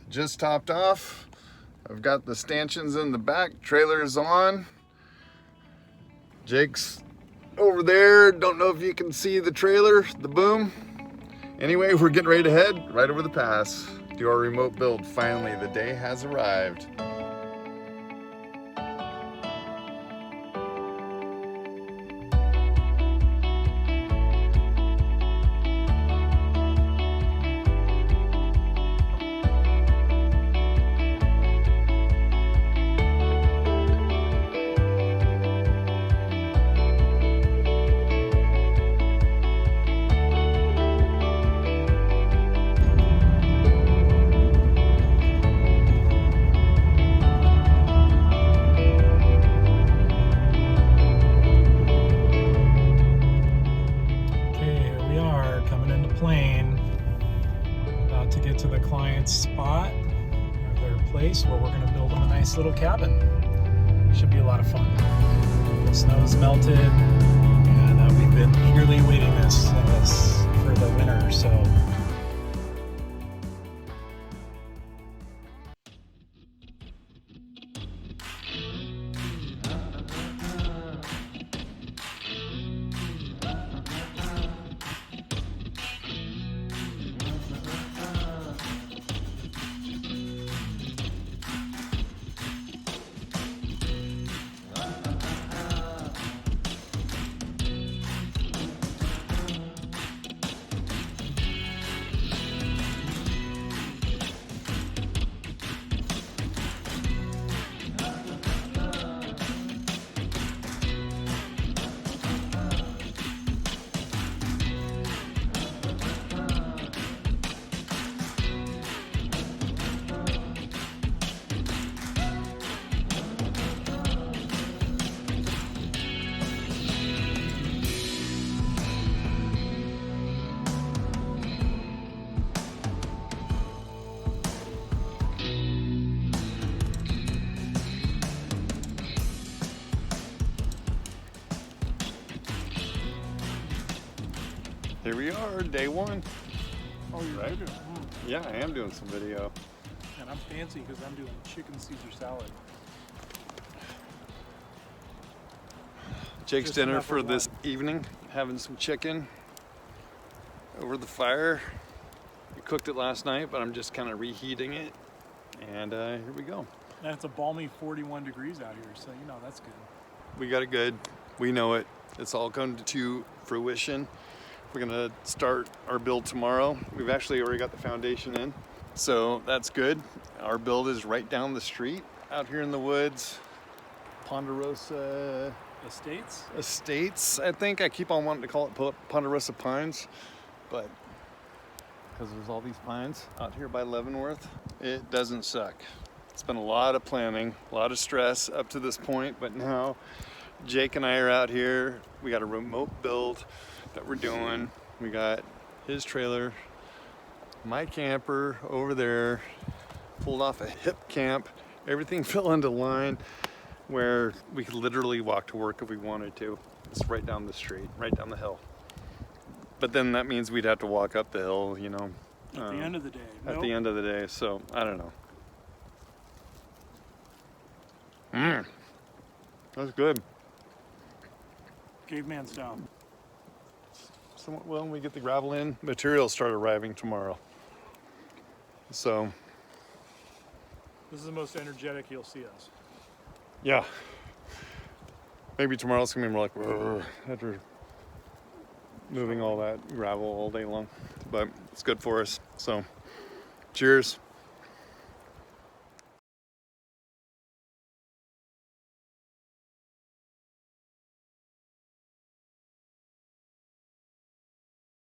just topped off. I've got the stanchions in the back, trailer's on. Jake's over there. Don't know if you can see the trailer, the boom. Anyway, we're getting ready to head right over the pass. Do our remote build. Finally, the day has arrived. To the client's spot or their place where we're going to build them a nice little cabin. Should be a lot of fun. The snow's melted and we've been eagerly waiting this for the winter, so Here we are, day one. Oh, you're right. Yeah, I am doing some video. And I'm fancy because I'm doing chicken Caesar salad. Jake's dinner for this evening, having some chicken over the fire. We cooked it last night, but I'm just kind of reheating it. And here we go. And it's a balmy 41 degrees out here, so you know that's good. We got it good. We know it. It's all come to fruition. We're gonna start our build tomorrow. We've actually already got the foundation in, so that's good. Our build is right down the street out here in the woods. Ponderosa Estates, I think. I keep on wanting to call it Ponderosa Pines, but because there's all these pines out here by Leavenworth, it doesn't suck. It's been a lot of planning, a lot of stress up to this point, but now Jake and I are out here. We got a remote build that we're doing. We got his trailer, my camper over there, pulled off a hip camp. Everything fell into line where we could literally walk to work if we wanted to. It's right down the street, right down the hill. But then that means we'd have to walk up the hill, you know. At the end of the day. At the end of the day, so I don't know. That's good. Caveman style. Somewhat well, when we get the gravel in, materials start arriving tomorrow. So. This is the most energetic you'll see us. Yeah. Maybe tomorrow's gonna be more like after moving all that gravel all day long, but it's good for us. So, cheers.